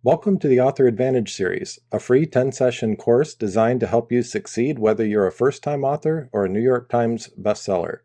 Welcome to the Author Advantage series, a free 10-session course designed to help you succeed whether you're a first-time author or a New York Times bestseller.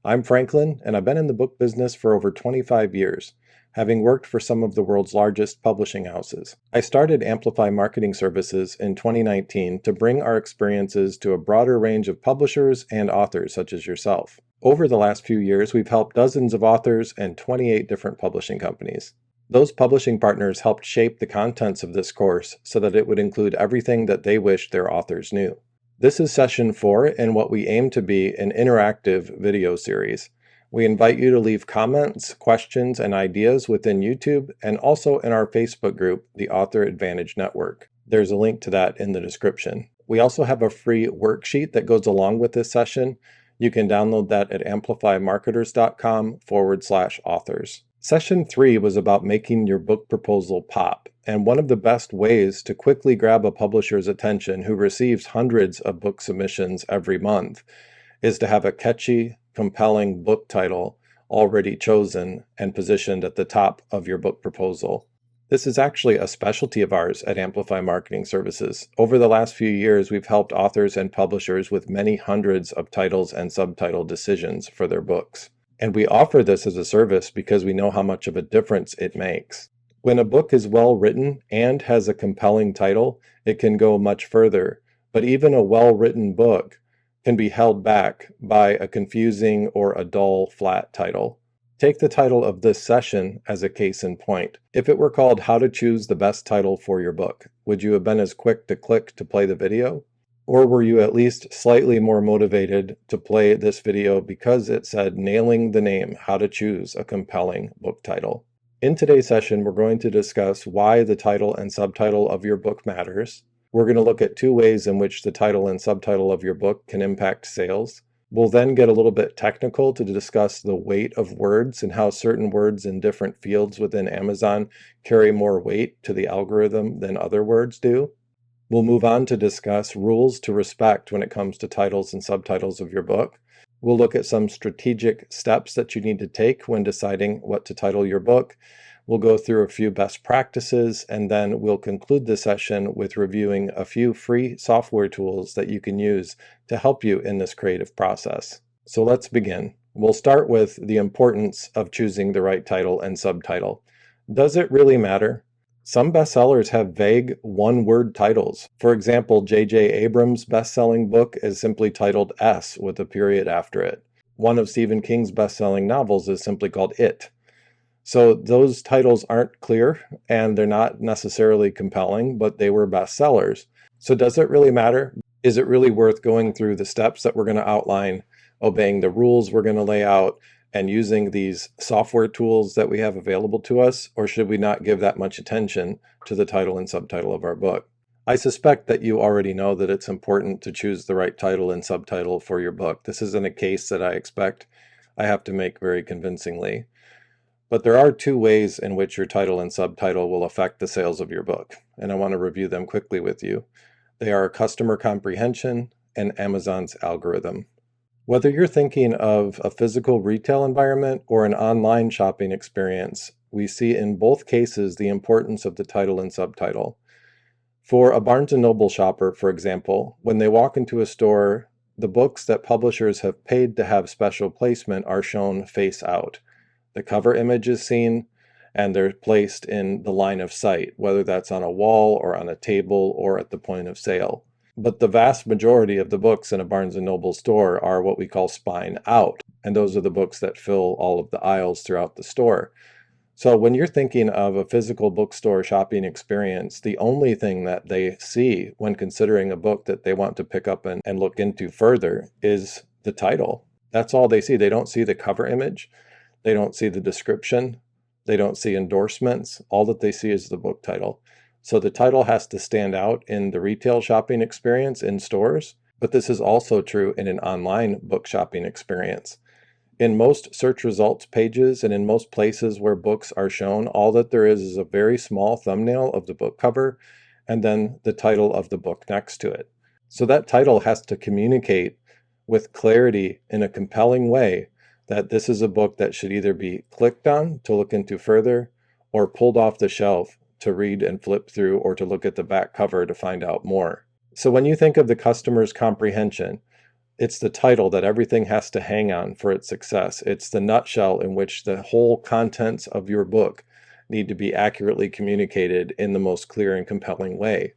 I'm Franklin, and I've been in the book business for over 25 years, having worked for some of the world's largest publishing houses. I started Amplify Marketing Services in 2019 to bring our experiences to a broader range of publishers and authors such as yourself. Over the last few years, we've helped dozens of authors and 28 different publishing companies. Those publishing partners helped shape the contents of this course so that it would include everything that they wished their authors knew. This is session 4 in what we aim to be an interactive video series. We invite you to leave comments, questions, and ideas within YouTube and also in our Facebook group, the Author Advantage Network. There's a link to that in the description. We also have a free worksheet that goes along with this session. You can download that at amplifymarketers.com/authors. Session 3 was about making your book proposal pop, and one of the best ways to quickly grab a publisher's attention who receives hundreds of book submissions every month is to have a catchy, compelling book title already chosen and positioned at the top of your book proposal. This is actually a specialty of ours at Amplify Marketing Services. Over the last few years, we've helped authors and publishers with many hundreds of titles and subtitle decisions for their books. And we offer this as a service because we know how much of a difference it makes. When a book is well written and has a compelling title, it can go much further. But even a well-written book can be held back by a confusing or a dull, flat title. Take the title of this session as a case in point. If it were called How to Choose the Best Title for Your Book, would you have been as quick to click to play the video? Or were you at least slightly more motivated to play this video because it said nailing the name, how to choose a compelling book title? In today's session, we're going to discuss why the title and subtitle of your book matters. We're going to look at 2 ways in which the title and subtitle of your book can impact sales. We'll then get a little bit technical to discuss the weight of words and how certain words in different fields within Amazon carry more weight to the algorithm than other words do. We'll move on to discuss rules to respect when it comes to titles and subtitles of your book. We'll look at some strategic steps that you need to take when deciding what to title your book. We'll go through a few best practices, and then we'll conclude the session with reviewing a few free software tools that you can use to help you in this creative process. So let's begin. We'll start with the importance of choosing the right title and subtitle. Does it really matter? Some bestsellers have vague one-word titles. For example, J.J. Abrams' best-selling book is simply titled S with a period after it. One of Stephen King's best-selling novels is simply called It. So those titles aren't clear, and they're not necessarily compelling, but they were bestsellers. So does it really matter? Is it really worth going through the steps that we're going to outline, obeying the rules we're going to lay out, and using these software tools that we have available to us, or should we not give that much attention to the title and subtitle of our book? I suspect that you already know that it's important to choose the right title and subtitle for your book. This isn't a case that I expect I have to make very convincingly. But there are 2 ways in which your title and subtitle will affect the sales of your book, and I want to review them quickly with you. They are customer comprehension and Amazon's algorithm. Whether you're thinking of a physical retail environment or an online shopping experience, we see in both cases the importance of the title and subtitle. For a Barnes & Noble shopper, for example, when they walk into a store, the books that publishers have paid to have special placement are shown face out. The cover image is seen, and they're placed in the line of sight, whether that's on a wall or on a table or at the point of sale. But the vast majority of the books in a Barnes & Noble store are what we call spine out, and those are the books that fill all of the aisles throughout the store. So when you're thinking of a physical bookstore shopping experience, the only thing that they see when considering a book that they want to pick up and look into further is the title. That's all they see. They don't see the cover image. They don't see the description. They don't see endorsements. All that they see is the book title. So the title has to stand out in the retail shopping experience in stores, but this is also true in an online book shopping experience. In most search results pages and in most places where books are shown, all that there is a very small thumbnail of the book cover and then the title of the book next to it. So that title has to communicate with clarity in a compelling way that this is a book that should either be clicked on to look into further or pulled off the shelf to read and flip through or to look at the back cover to find out more. So when you think of the customer's comprehension, it's the title that everything has to hang on for its success. It's the nutshell in which the whole contents of your book need to be accurately communicated in the most clear and compelling way.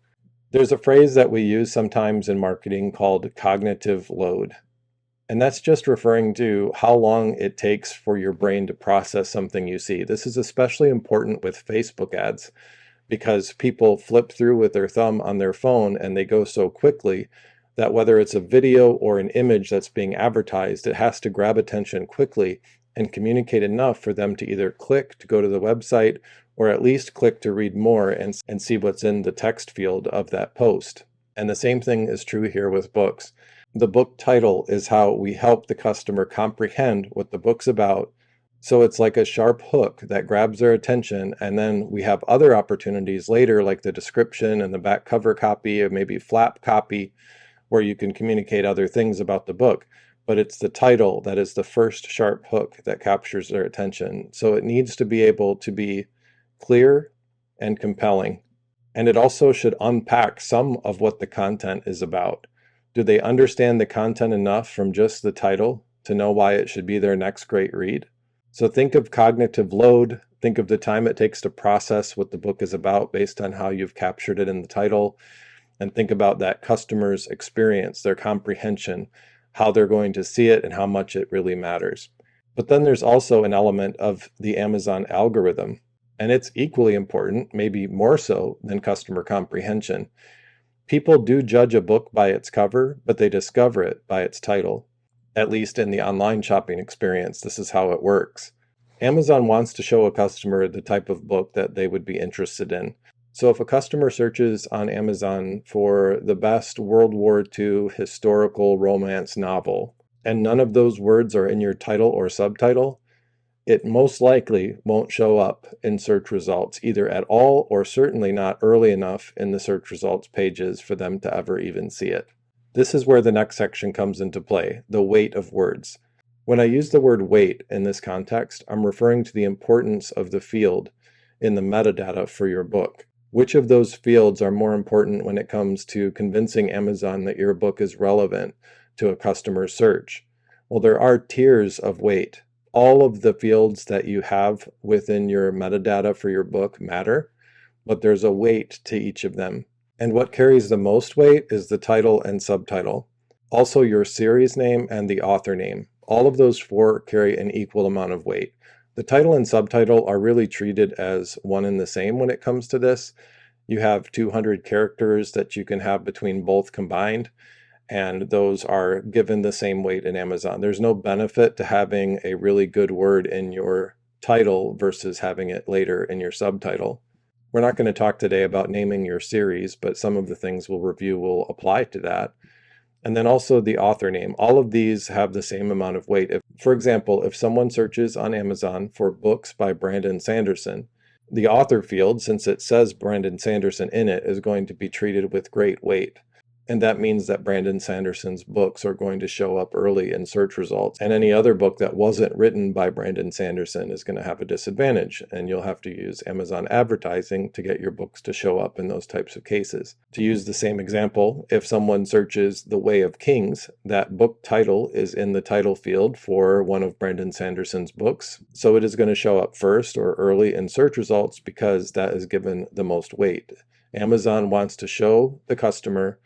There's a phrase that we use sometimes in marketing called cognitive load. And that's just referring to how long it takes for your brain to process something you see. This is especially important with Facebook ads because people flip through with their thumb on their phone and they go so quickly that whether it's a video or an image that's being advertised, it has to grab attention quickly and communicate enough for them to either click to go to the website or at least click to read more and see what's in the text field of that post. And the same thing is true here with books. The book title is how we help the customer comprehend what the book's about. So it's like a sharp hook that grabs their attention, and then we have other opportunities later, like the description and the back cover copy, or maybe flap copy, where you can communicate other things about the book. But it's the title that is the first sharp hook that captures their attention. So it needs to be able to be clear and compelling. And it also should unpack some of what the content is about. Do they understand the content enough from just the title to know why it should be their next great read? So think of cognitive load, think of the time it takes to process what the book is about based on how you've captured it in the title, and think about that customer's experience, their comprehension, how they're going to see it and how much it really matters. But then there's also an element of the Amazon algorithm, and it's equally important, maybe more so than customer comprehension. People do judge a book by its cover, but they discover it by its title. At least in the online shopping experience, this is how it works. Amazon wants to show a customer the type of book that they would be interested in. So if a customer searches on Amazon for the best World War II historical romance novel, and none of those words are in your title or subtitle, it most likely won't show up in search results either at all or certainly not early enough in the search results pages for them to ever even see it. This is where the next section comes into play, the weight of words. When I use the word weight in this context, I'm referring to the importance of the field in the metadata for your book. Which of those fields are more important when it comes to convincing Amazon that your book is relevant to a customer's search? Well, there are tiers of weight. All of the fields that you have within your metadata for your book matter, but there's a weight to each of them. And what carries the most weight is the title and subtitle. Also your series name and the author name. All of those four carry an equal amount of weight. The title and subtitle are really treated as one and the same when it comes to this. You have 200 characters that you can have between both combined, and those are given the same weight in Amazon. There's no benefit to having a really good word in your title versus having it later in your subtitle. We're not going to talk today about naming your series, but some of the things we'll review will apply to that. And then also the author name. All of these have the same amount of weight. For example, if someone searches on Amazon for books by Brandon Sanderson, the author field, since it says Brandon Sanderson in it, is going to be treated with great weight. And that means that Brandon Sanderson's books are going to show up early in search results. And any other book that wasn't written by Brandon Sanderson is going to have a disadvantage. And you'll have to use Amazon advertising to get your books to show up in those types of cases. To use the same example, if someone searches The Way of Kings, that book title is in the title field for one of Brandon Sanderson's books. So it is going to show up first or early in search results because that is given the most weight. Amazon wants to show the customer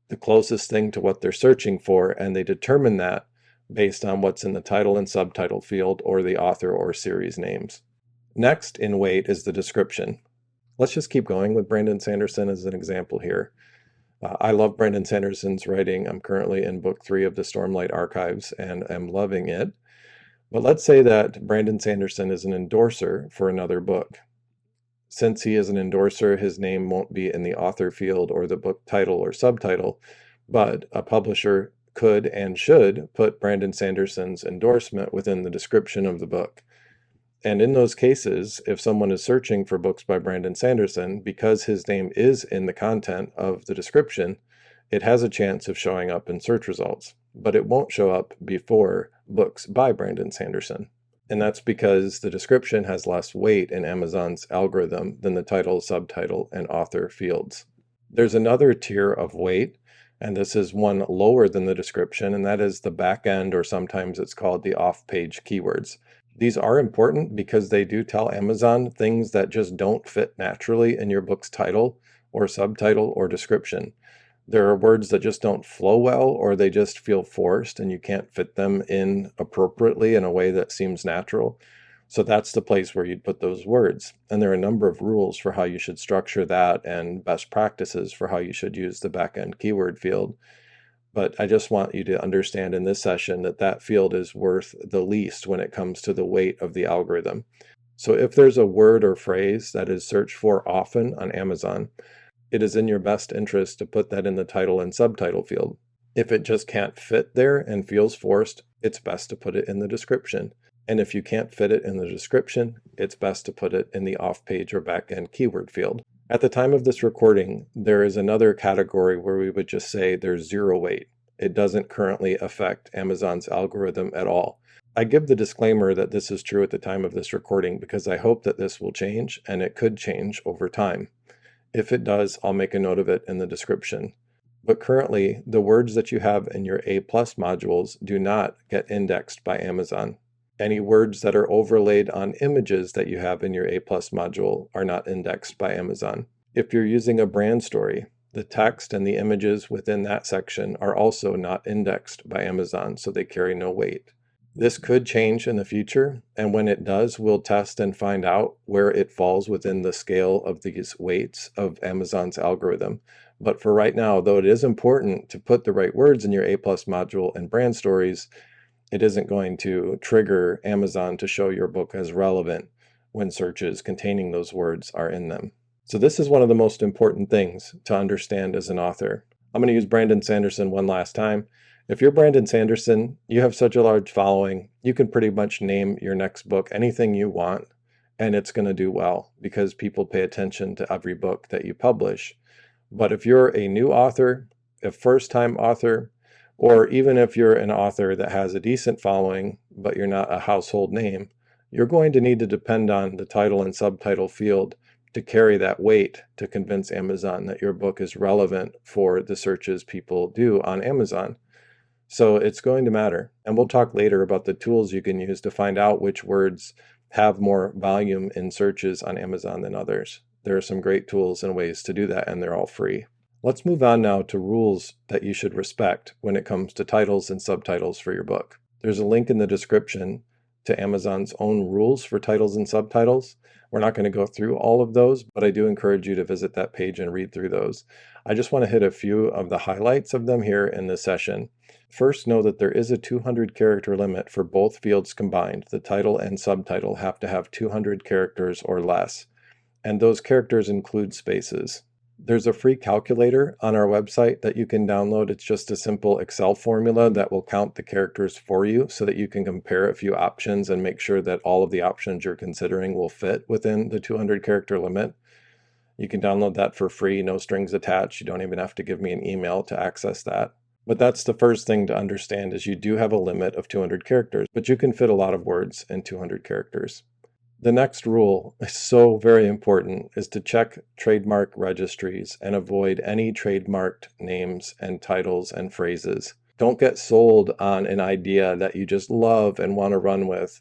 the closest thing to what they're searching for, and they determine that based on what's in the title and subtitle field or the author or series names. Next in weight is the description. Let's just keep going with Brandon Sanderson as an example here. I love Brandon Sanderson's writing. I'm currently in book 3 of the Stormlight Archives and am loving it. But let's say that Brandon Sanderson is an endorser for another book. Since he is an endorser, his name won't be in the author field or the book title or subtitle, but a publisher could and should put Brandon Sanderson's endorsement within the description of the book. And in those cases, if someone is searching for books by Brandon Sanderson, because his name is in the content of the description, it has a chance of showing up in search results, but it won't show up before books by Brandon Sanderson. And that's because the description has less weight in Amazon's algorithm than the title, subtitle, and author fields. There's another tier of weight, and this is one lower than the description, and that is the back end, or sometimes it's called the off-page keywords. These are important because they do tell Amazon things that just don't fit naturally in your book's title or subtitle or description. There are words that just don't flow well, or they just feel forced and you can't fit them in appropriately in a way that seems natural. So that's the place where you'd put those words. And there are a number of rules for how you should structure that and best practices for how you should use the backend keyword field. But I just want you to understand in this session that that field is worth the least when it comes to the weight of the algorithm. So if there's a word or phrase that is searched for often on Amazon, it is in your best interest to put that in the title and subtitle field. If it just can't fit there and feels forced, it's best to put it in the description. And if you can't fit it in the description, it's best to put it in the off-page or back-end keyword field. At the time of this recording, there is another category where we would just say there's zero weight. It doesn't currently affect Amazon's algorithm at all. I give the disclaimer that this is true at the time of this recording because I hope that this will change, and it could change over time. If it does, I'll make a note of it in the description. But currently, the words that you have in your A+ modules do not get indexed by Amazon. Any words that are overlaid on images that you have in your A+ module are not indexed by Amazon. If you're using a brand story, the text and the images within that section are also not indexed by Amazon, so they carry no weight. This could change in the future, and when it does, we'll test and find out where it falls within the scale of these weights of Amazon's algorithm. But for right now, though it is important to put the right words in your A+ module and brand stories, it isn't going to trigger Amazon to show your book as relevant when searches containing those words are in them. So this is one of the most important things to understand as an author. I'm going to use Brandon Sanderson one last time. If you're Brandon Sanderson, you have such a large following, you can pretty much name your next book anything you want, and it's going to do well because people pay attention to every book that you publish. But if you're a new author, a first-time author, or even if you're an author that has a decent following, but you're not a household name, you're going to need to depend on the title and subtitle field to carry that weight to convince Amazon that your book is relevant for the searches people do on Amazon. So it's going to matter. And we'll talk later about the tools you can use to find out which words have more volume in searches on Amazon than others. There are some great tools and ways to do that, and they're all free. Let's move on now to rules that you should respect when it comes to titles and subtitles for your book. There's a link in the description to Amazon's own rules for titles and subtitles. We're not going to go through all of those, but I do encourage you to visit that page and read through those. I just want to hit a few of the highlights of them here in this session. First, know that there is a 200 character limit for both fields combined. The title and subtitle have to have 200 characters or less, and those characters include spaces. There's a free calculator on our website that you can download. It's just a simple Excel formula that will count the characters for you so that you can compare a few options and make sure that all of the options you're considering will fit within the 200 character limit. You can download that for free, no strings attached. You don't even have to give me an email to access that. But that's the first thing to understand is you do have a limit of 200 characters, but you can fit a lot of words in 200 characters. The next rule is so very important is to check trademark registries and avoid any trademarked names and titles and phrases. Don't get sold on an idea that you just love and want to run with,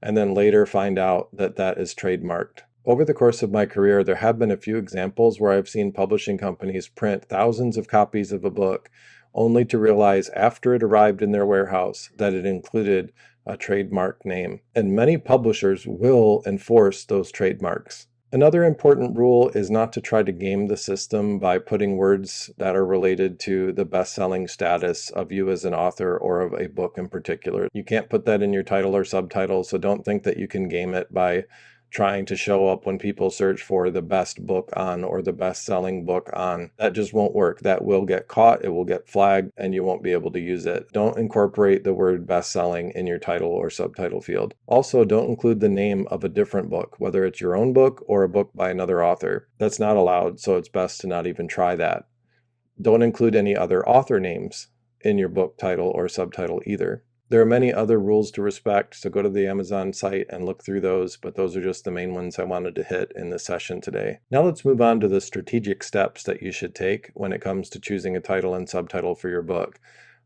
and then later find out that that is trademarked. Over the course of my career, there have been a few examples where I've seen publishing companies print thousands of copies of a book only to realize after it arrived in their warehouse that it included a trademark name. And many publishers will enforce those trademarks. Another important rule is not to try to game the system by putting words that are related to the best-selling status of you as an author or of a book in particular. You can't put that in your title or subtitle, so don't think that you can game it by trying to show up when people search for the best book on or the best-selling book on. That just won't work. That will get caught, it will get flagged, and you won't be able to use it. Don't incorporate the word best-selling in your title or subtitle field. Also, don't include the name of a different book, whether it's your own book or a book by another author. That's not allowed, so it's best to not even try that. Don't include any other author names in your book title or subtitle either. There are many other rules to respect, so go to the Amazon site and look through those, but those are just the main ones I wanted to hit in this session today. Now let's move on to the strategic steps that you should take when it comes to choosing a title and subtitle for your book.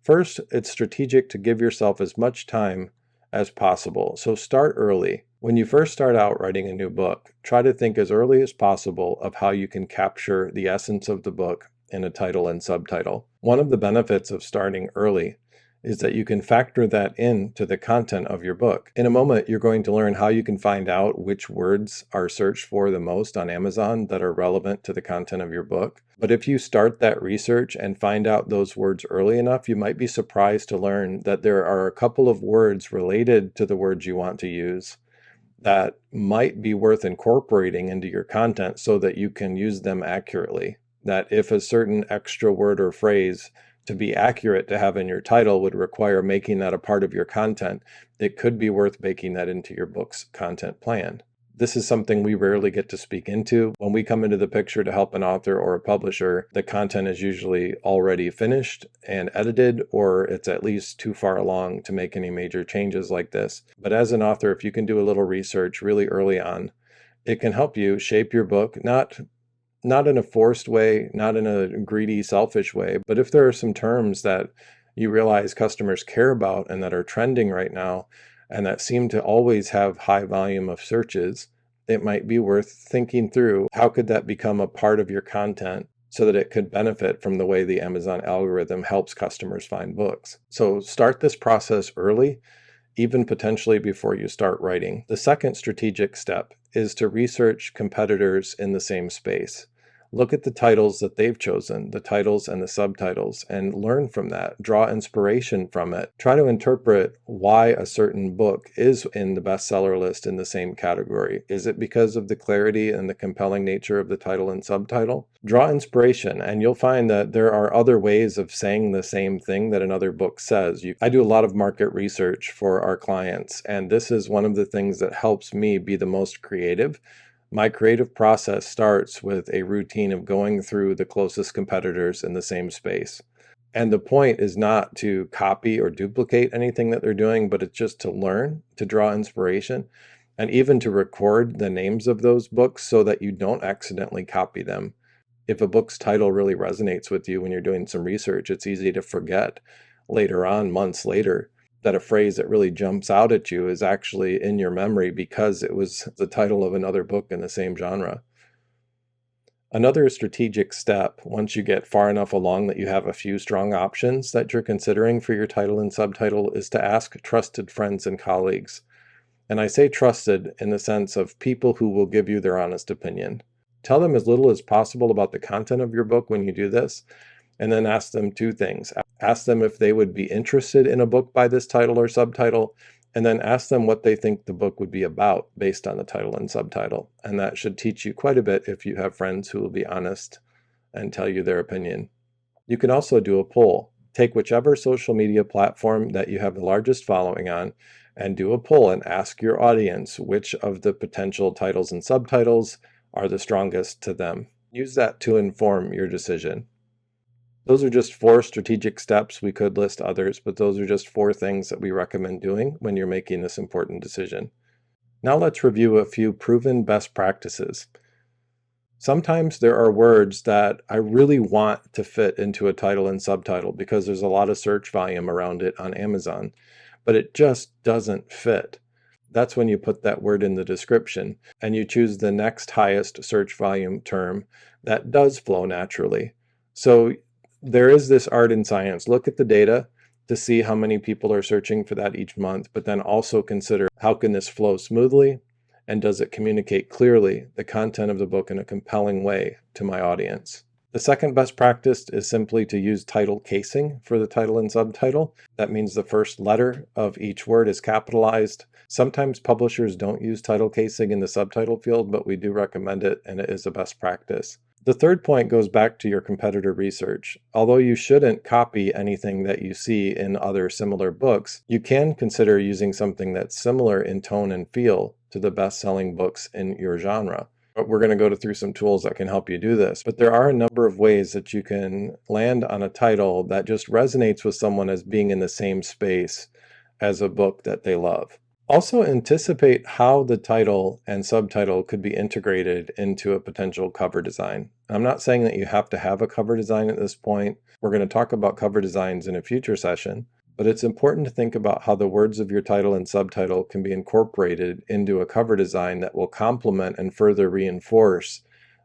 First, it's strategic to give yourself as much time as possible, so start early. When you first start out writing a new book, try to think as early as possible of how you can capture the essence of the book in a title and subtitle. One of the benefits of starting early is that you can factor that into the content of your book. In a moment, you're going to learn how you can find out which words are searched for the most on Amazon that are relevant to the content of your book. But if you start that research and find out those words early enough, you might be surprised to learn that there are a couple of words related to the words you want to use that might be worth incorporating into your content so that you can use them accurately. That if a certain extra word or phrase to be accurate to have in your title would require making that a part of your content, it could be worth baking that into your book's content plan. This is something we rarely get to speak into. When we come into the picture to help an author or a publisher, the content is usually already finished and edited, or it's at least too far along to make any major changes like this. But as an author, if you can do a little research really early on, it can help you shape your book, not in a forced way, not in a greedy, selfish way, but if there are some terms that you realize customers care about and that are trending right now and that seem to always have high volume of searches, it might be worth thinking through how could that become a part of your content so that it could benefit from the way the Amazon algorithm helps customers find books. So start this process early, even potentially before you start writing. The second strategic step is to research competitors in the same space. Look at the titles that they've chosen, the titles and the subtitles, and learn from that. Draw inspiration from it. Try to interpret why a certain book is in the bestseller list in the same category. Is it because of the clarity and the compelling nature of the title and subtitle? Draw inspiration, and you'll find that there are other ways of saying the same thing that another book says. I do a lot of market research for our clients, and this is one of the things that helps me be the most creative. My creative process starts with a routine of going through the closest competitors in the same space. And the point is not to copy or duplicate anything that they're doing, but it's just to learn, to draw inspiration, and even to record the names of those books so that you don't accidentally copy them. If a book's title really resonates with you when you're doing some research, it's easy to forget later on, months later, that a phrase that really jumps out at you is actually in your memory because it was the title of another book in the same genre. Another strategic step, once you get far enough along that you have a few strong options that you're considering for your title and subtitle, is to ask trusted friends and colleagues. And I say trusted in the sense of people who will give you their honest opinion. Tell them as little as possible about the content of your book when you do this, and then ask them two things. Ask them if they would be interested in a book by this title or subtitle, and then ask them what they think the book would be about based on the title and subtitle. And that should teach you quite a bit if you have friends who will be honest and tell you their opinion. You can also do a poll. Take whichever social media platform that you have the largest following on and do a poll and ask your audience which of the potential titles and subtitles are the strongest to them. Use that to inform your decision. Those are just 4 strategic steps. We could list others, but those are just 4 things that we recommend doing when you're making this important decision. Now let's review a few proven best practices. Sometimes there are words that I really want to fit into a title and subtitle because there's a lot of search volume around it on Amazon, but it just doesn't fit. That's when you put that word in the description and you choose the next highest search volume term that does flow naturally. So there is this art and science. Look at the data to see how many people are searching for that each month, but then also consider how can this flow smoothly and does it communicate clearly the content of the book in a compelling way to my audience. The second best practice is simply to use title casing for the title and subtitle. That means the first letter of each word is capitalized. Sometimes publishers don't use title casing in the subtitle field, but we do recommend it and it is a best practice. The third point goes back to your competitor research. Although you shouldn't copy anything that you see in other similar books, you can consider using something that's similar in tone and feel to the best-selling books in your genre. But we're going to go through some tools that can help you do this. But there are a number of ways that you can land on a title that just resonates with someone as being in the same space as a book that they love. Also anticipate how the title and subtitle could be integrated into a potential cover design. I'm not saying that you have to have a cover design at this point. We're going to talk about cover designs in a future session, but it's important to think about how the words of your title and subtitle can be incorporated into a cover design that will complement and further reinforce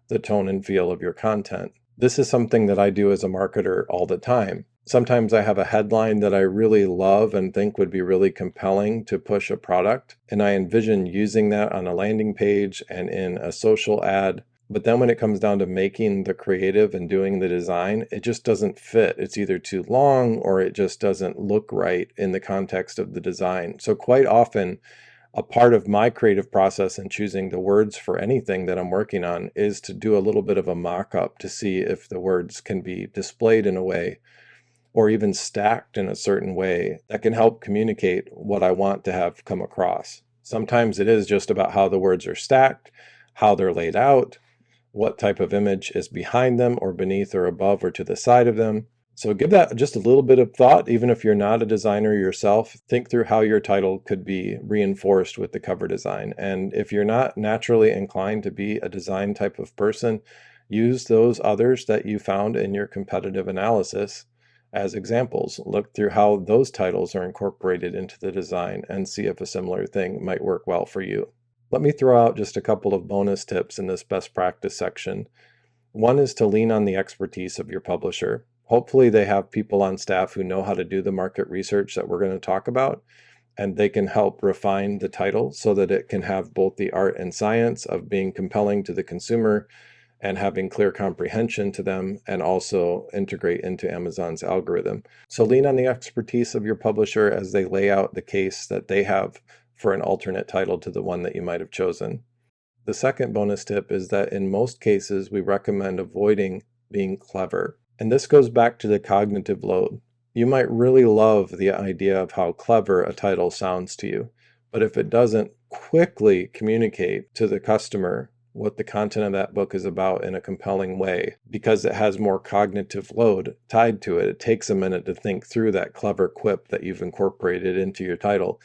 the tone and feel of your content. This is something that I do as a marketer all the time. Sometimes I have a headline that I really love and think would be really compelling to push a product, and I envision using that on a landing page and in a social ad. But then when it comes down to making the creative and doing the design, it just doesn't fit. It's either too long or it just doesn't look right in the context of the design. So quite often, a part of my creative process in choosing the words for anything that I'm working on is to do a little bit of a mock-up to see if the words can be displayed in a way or even stacked in a certain way that can help communicate what I want to have come across. Sometimes it is just about how the words are stacked, how they're laid out, what type of image is behind them or beneath or above or to the side of them. So give that just a little bit of thought. Even if you're not a designer yourself, think through how your title could be reinforced with the cover design. And if you're not naturally inclined to be a design type of person, use those others that you found in your competitive analysis as examples. Look through how those titles are incorporated into the design and see if a similar thing might work well for you. Let me throw out just a couple of bonus tips in this best practice section. One is to lean on the expertise of your publisher. Hopefully they have people on staff who know how to do the market research that we're going to talk about, and they can help refine the title so that it can have both the art and science of being compelling to the consumer and having clear comprehension to them, and also integrate into Amazon's algorithm. So lean on the expertise of your publisher as they lay out the case that they have for an alternate title to the one that you might have chosen. The second bonus tip is that in most cases, we recommend avoiding being clever. And this goes back to the cognitive load. You might really love the idea of how clever a title sounds to you, but if it doesn't quickly communicate to the customer what the content of that book is about in a compelling way, because it has more cognitive load tied to it, it takes a minute to think through that clever quip that you've incorporated into your title,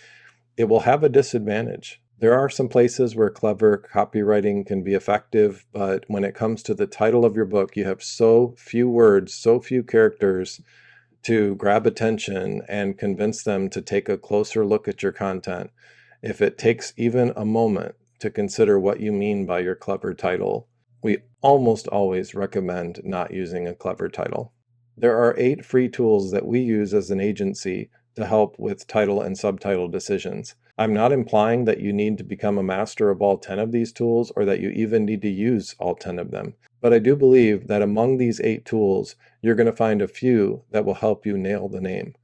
it will have a disadvantage. There are some places where clever copywriting can be effective, but when it comes to the title of your book, you have so few words, so few characters to grab attention and convince them to take a closer look at your content. If it takes even a moment to consider what you mean by your clever title, we almost always recommend not using a clever title. There are 8 free tools that we use as an agency to help with title and subtitle decisions. I'm not implying that you need to become a master of all 10 of these tools or that you even need to use all 10 of them. But I do believe that among these 8 tools, you're going to find a few that will help you nail the name.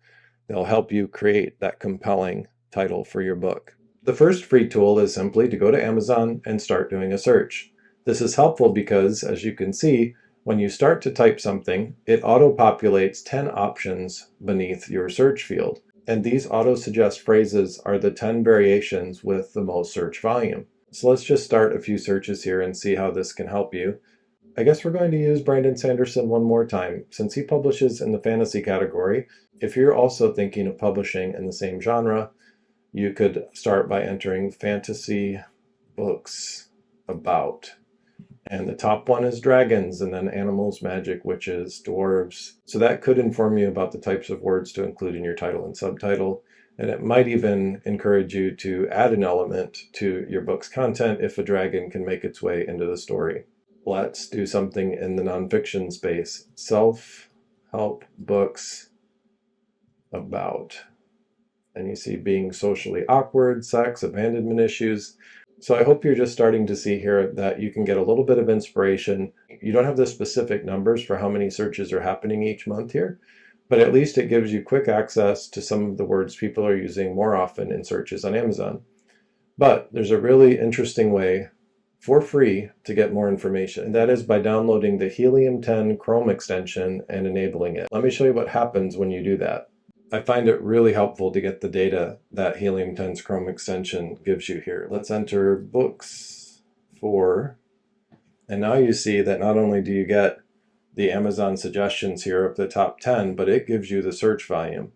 They'll help you create that compelling title for your book. The first free tool is simply to go to Amazon and start doing a search. This is helpful because, as you can see, when you start to type something, it auto-populates 10 options beneath your search field. And these auto-suggest phrases are the 10 variations with the most search volume. So let's just start a few searches here and see how this can help you. I guess we're going to use Brandon Sanderson one more time. Since he publishes in the fantasy category, if you're also thinking of publishing in the same genre, you could start by entering fantasy books about. And the top one is dragons, and then animals, magic, witches, dwarves. So that could inform you about the types of words to include in your title and subtitle. And it might even encourage you to add an element to your book's content if a dragon can make its way into the story. Let's do something in the nonfiction space. Self-help books about. And you see being socially awkward, sex, abandonment issues. So I hope you're just starting to see here that you can get a little bit of inspiration. You don't have the specific numbers for how many searches are happening each month here, but at least it gives you quick access to some of the words people are using more often in searches on Amazon. But there's a really interesting way for free to get more information, and that is by downloading the Helium 10 Chrome extension and enabling it. Let me show you what happens when you do that. I find it really helpful to get the data that Helium 10's Chrome extension gives you here. Let's enter books for, and now you see that not only do you get the Amazon suggestions here of the top 10, but it gives you the search volume.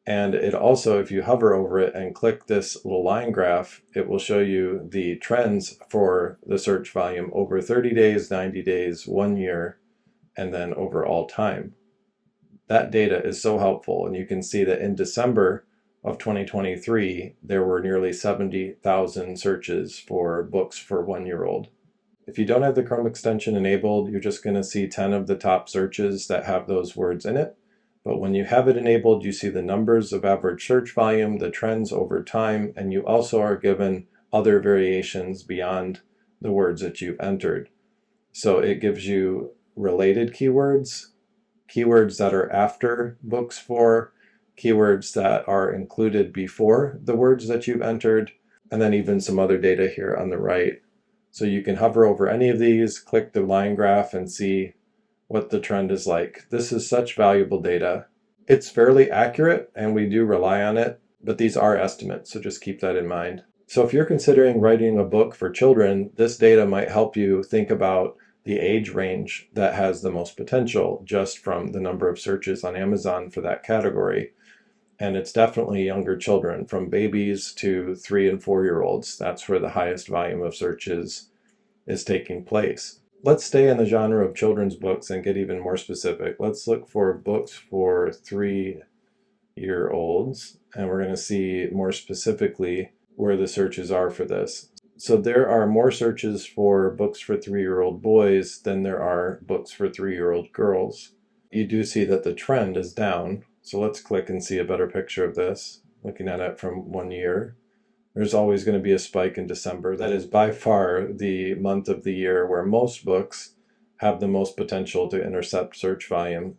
And it also, if you hover over it and click this little line graph, it will show you the trends for the search volume over 30 days, 90 days, 1 year, and then over all time. That data is so helpful, and you can see that in December of 2023, there were nearly 70,000 searches for books for 1-year-old. If you don't have the Chrome extension enabled, you're just going to see 10 of the top searches that have those words in it. But when you have it enabled, you see the numbers of average search volume, the trends over time, and you also are given other variations beyond the words that you've entered. So it gives you related keywords, keywords that are after books for, keywords that are included before the words that you've entered, and then even some other data here on the right. So you can hover over any of these, click the line graph, and see what the trend is like. This is such valuable data. It's fairly accurate, and we do rely on it, but these are estimates, so just keep that in mind. So if you're considering writing a book for children, this data might help you think about the age range that has the most potential just from the number of searches on Amazon for that category. And it's definitely younger children, from babies to 3 and 4-year-olds. That's where the highest volume of searches is taking place. Let's stay in the genre of children's books and get even more specific. Let's look for books for 3-year-olds, and we're going to see more specifically where the searches are for this. So there are more searches for books for 3-year-old boys than there are books for 3-year-old girls. You do see that the trend is down. So let's click and see a better picture of this, looking at it from 1 year. There's always going to be a spike in December. That is by far the month of the year where most books have the most potential to intercept search volume.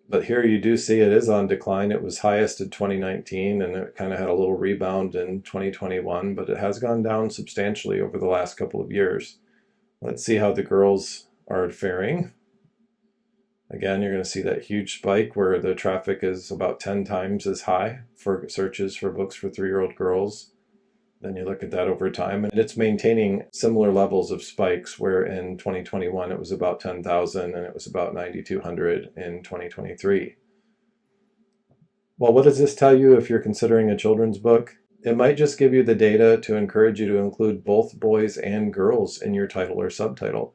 But here you do see it is on decline. It was highest in 2019, and it kind of had a little rebound in 2021, but it has gone down substantially over the last couple of years. Let's see how the girls are faring. Again, you're going to see that huge spike where the traffic is about 10 times as high for searches for books for 3-year-old girls. Then you look at that over time, and it's maintaining similar levels of spikes, where in 2021 it was about 10,000 and it was about 9,200 in 2023. Well, what does this tell you if you're considering a children's book? It might just give you the data to encourage you to include both boys and girls in your title or subtitle.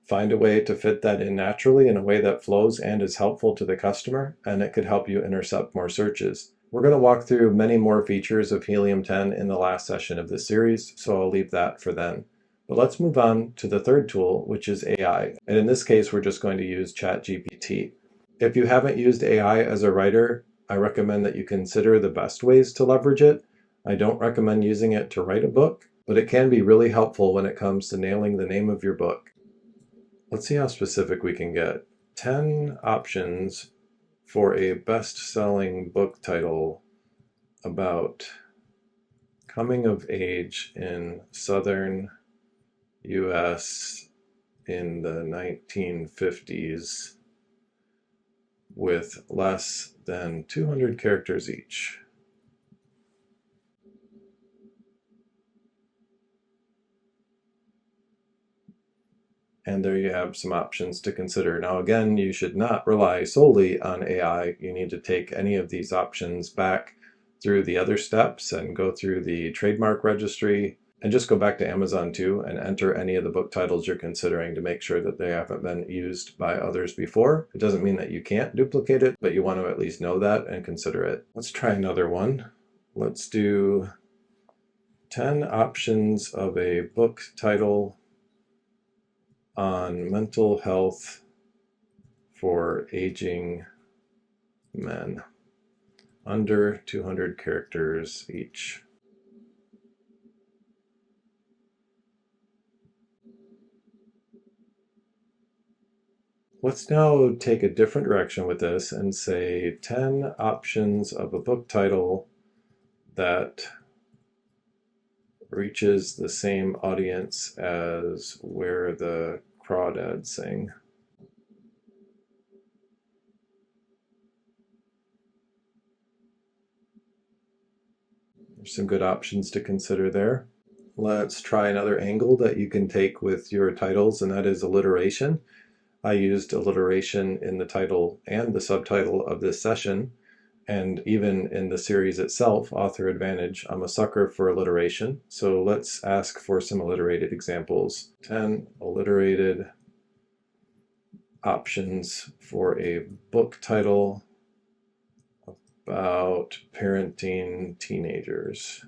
Find a way to fit that in naturally in a way that flows and is helpful to the customer, and it could help you intercept more searches. We're going to walk through many more features of Helium 10 in the last session of this series, so I'll leave that for then. But let's move on to the third tool, which is AI. And in this case, we're just going to use Chat GPT. If you haven't used AI as a writer, I recommend that you consider the best ways to leverage it. I don't recommend using it to write a book, but it can be really helpful when it comes to nailing the name of your book. Let's see how specific we can get. 10 options for a best-selling book title about coming of age in Southern US in the 1950s with less than 200 characters each. And there you have some options to consider. Now, again, you should not rely solely on AI. You need to take any of these options back through the other steps and go through the Trademark Registry, and just go back to Amazon too and enter any of the book titles you're considering to make sure that they haven't been used by others before. It doesn't mean that you can't duplicate it, but you want to at least know that and consider it. Let's try another one. Let's do 10 options of a book title on mental health for aging men, under 200 characters each. Let's now take a different direction with this and say 10 options of a book title that reaches the same audience as Where the Crawdads Sing. There's some good options to consider there. Let's try another angle that you can take with your titles, and that is alliteration. I used alliteration in the title and the subtitle of this session. And even in the series itself, Author Advantage, I'm a sucker for alliteration. So let's ask for some alliterated examples. 10 alliterated options for a book title about parenting teenagers.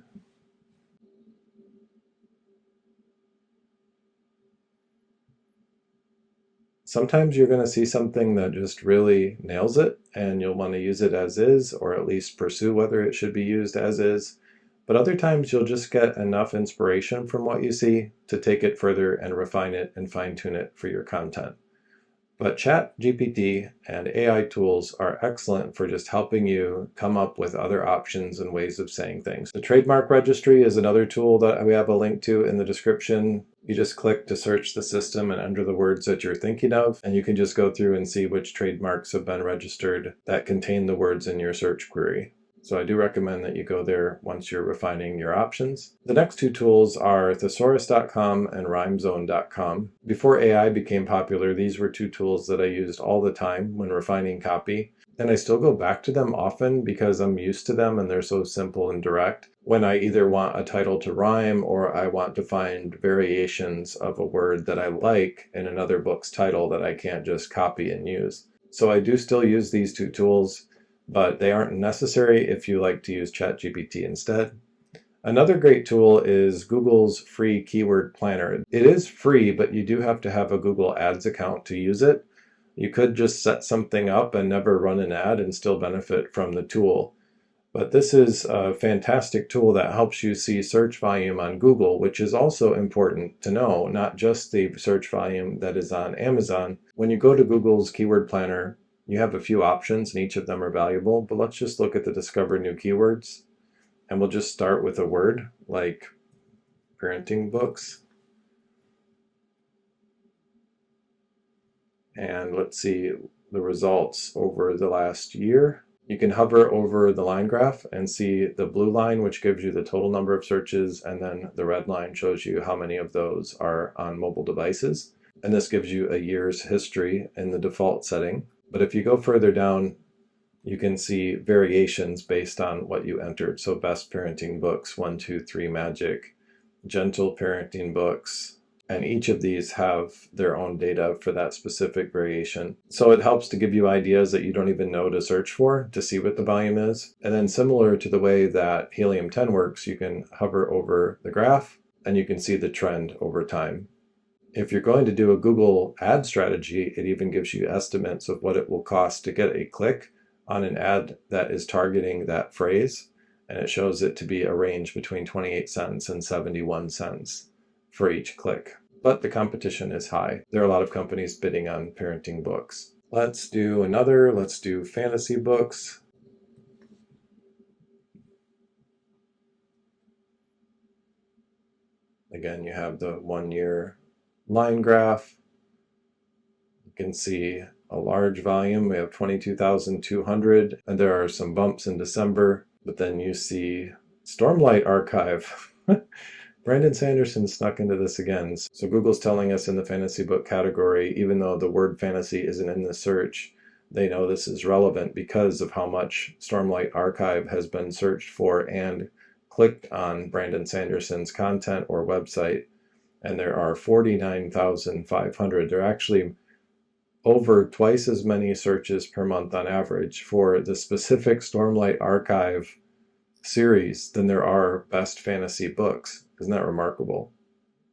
Sometimes you're going to see something that just really nails it, and you'll want to use it as is, or at least pursue whether it should be used as is. But other times you'll just get enough inspiration from what you see to take it further and refine it and fine-tune it for your content. But Chat GPT and AI tools are excellent for just helping you come up with other options and ways of saying things. The Trademark Registry is another tool that we have a link to in the description. You just click to search the system and enter the words that you're thinking of, and you can just go through and see which trademarks have been registered that contain the words in your search query. So I do recommend that you go there once you're refining your options. The next two tools are thesaurus.com and rhymezone.com. Before AI became popular, these were two tools that I used all the time when refining copy. And I still go back to them often because I'm used to them and they're so simple and direct. When I either want a title to rhyme or I want to find variations of a word that I like in another book's title that I can't just copy and use. So I do still use these two tools, but they aren't necessary if you like to use Chat GPT instead. Another great tool is Google's free keyword planner. It is free, but you do have to have a Google Ads account to use it. You could just set something up and never run an ad and still benefit from the tool. But this is a fantastic tool that helps you see search volume on Google, which is also important to know, not just the search volume that is on Amazon. When you go to Google's keyword planner, you have a few options and each of them are valuable, but let's just look at the Discover New Keywords. And we'll just start with a word like parenting books. And let's see the results over the last year. You can hover over the line graph and see the blue line, which gives you the total number of searches, and then the red line shows you how many of those are on mobile devices. And this gives you a year's history in the default setting. But if you go further down, you can see variations based on what you entered. So best parenting books, 1, 2, 3 magic, gentle parenting books, and each of these have their own data for that specific variation. So it helps to give you ideas that you don't even know to search for to see what the volume is. And then similar to the way that Helium 10 works, you can hover over the graph and you can see the trend over time. If you're going to do a Google ad strategy, it even gives you estimates of what it will cost to get a click on an ad that is targeting that phrase. And it shows it to be a range between 28 cents and 71 cents for each click. But the competition is high. There are a lot of companies bidding on parenting books. Let's do fantasy books. Again, you have the 1 year line graph. You can see a large volume. We have 22,200, and there are some bumps in December, but then you see Stormlight Archive. Brandon Sanderson snuck into this again. So Google's telling us in the fantasy book category, even though the word fantasy isn't in the search, they know this is relevant because of how much Stormlight Archive has been searched for and clicked on Brandon Sanderson's content or website. And there are 49,500. There are actually over twice as many searches per month on average for the specific Stormlight Archive series than there are best fantasy books. Isn't that remarkable?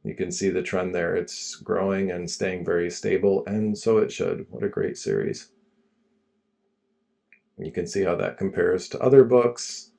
You can see the trend there. It's growing and staying very stable, and so it should. What a great series. You can see how that compares to other books.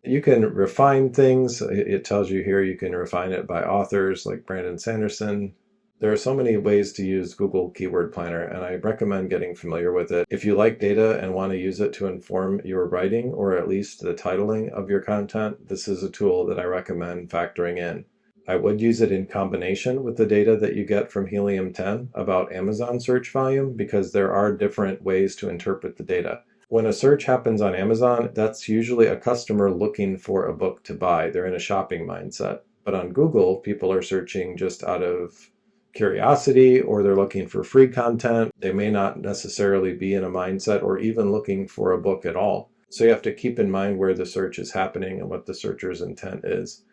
You can refine things. It tells you here you can refine it by authors like Brandon Sanderson. There are so many ways to use Google Keyword Planner, and I recommend getting familiar with it. If you like data and want to use it to inform your writing or at least the titling of your content, this is a tool that I recommend factoring in. I would use it in combination with the data that you get from Helium 10 about Amazon search volume because there are different ways to interpret the data. When a search happens on Amazon, that's usually a customer looking for a book to buy. They're in a shopping mindset. But on Google, people are searching just out of curiosity, or they're looking for free content. They may not necessarily be in a mindset or even looking for a book at all. So you have to keep in mind where the search is happening and what the searcher's intent is.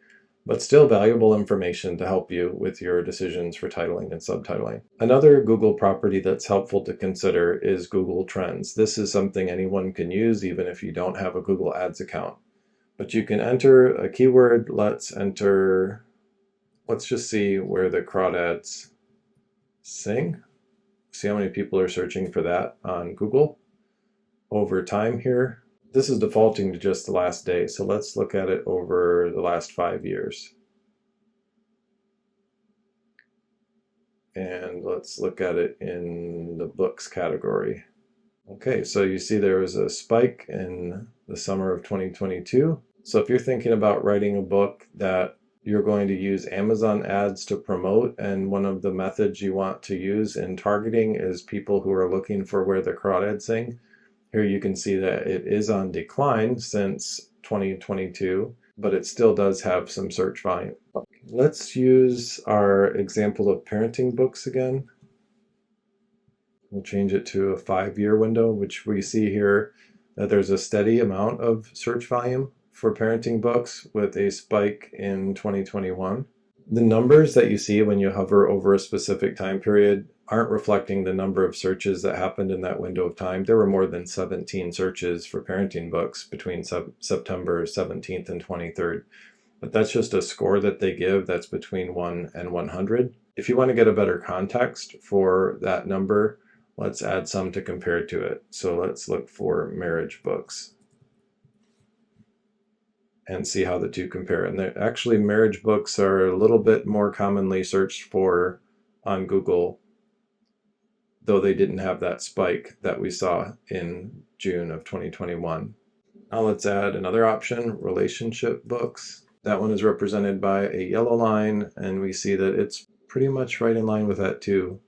But still valuable information to help you with your decisions for titling and subtitling. Another Google property that's helpful to consider is Google Trends. This is something anyone can use even if you don't have a Google Ads account. But you can enter a keyword. Let's just see where the crawdads sing. See how many people are searching for that on Google over time here. This is defaulting to just the last day, so let's look at it over the last 5 years. And let's look at it in the books category. Okay, so you see there was a spike in the summer of 2022. So if you're thinking about writing a book that you're going to use Amazon ads to promote, and one of the methods you want to use in targeting is people who are looking for where the crawdads sing. Here you can see that it is on decline since 2022, but it still does have some search volume. Let's use our example of parenting books again. We'll change it to a 5-year window, which we see here that there's a steady amount of search volume for parenting books with a spike in 2021. The numbers that you see when you hover over a specific time period aren't reflecting the number of searches that happened in that window of time. There were more than 17 searches for parenting books between September 17th and 23rd. But that's just a score that they give that's between 1 and 100. If you want to get a better context for that number, let's add some to compare to it. So let's look for marriage books and see how the two compare. And actually, marriage books are a little bit more commonly searched for on Google, though they didn't have that spike that we saw in June of 2021. Now let's add another option, relationship books. That one is represented by a yellow line, and we see that it's pretty much right in line with that too.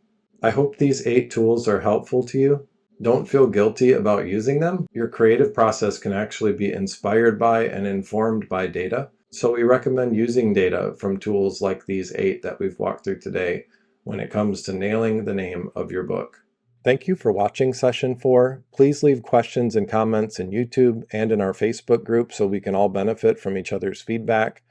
I hope these 8 tools are helpful to you. Don't feel guilty about using them. Your creative process can actually be inspired by and informed by data. So we recommend using data from tools like these 8 that we've walked through today when it comes to nailing the name of your book. Thank you for watching session 4. Please leave questions and comments in YouTube and in our Facebook group so we can all benefit from each other's feedback.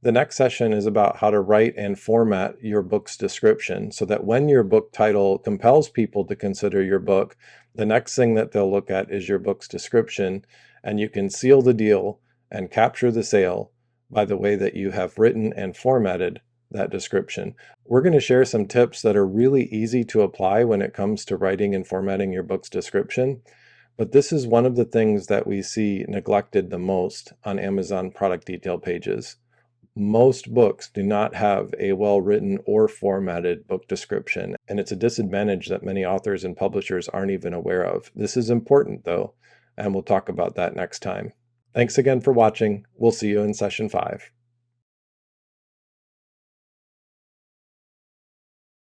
The next session is about how to write and format your book's description so that when your book title compels people to consider your book, the next thing that they'll look at is your book's description, and you can seal the deal and capture the sale by the way that you have written and formatted that description. We're going to share some tips that are really easy to apply when it comes to writing and formatting your book's description, but this is one of the things that we see neglected the most on Amazon product detail pages. Most books do not have a well-written or formatted book description, and it's a disadvantage that many authors and publishers aren't even aware of. This is important, though, and we'll talk about that next time. Thanks again for watching. We'll see you in session 5.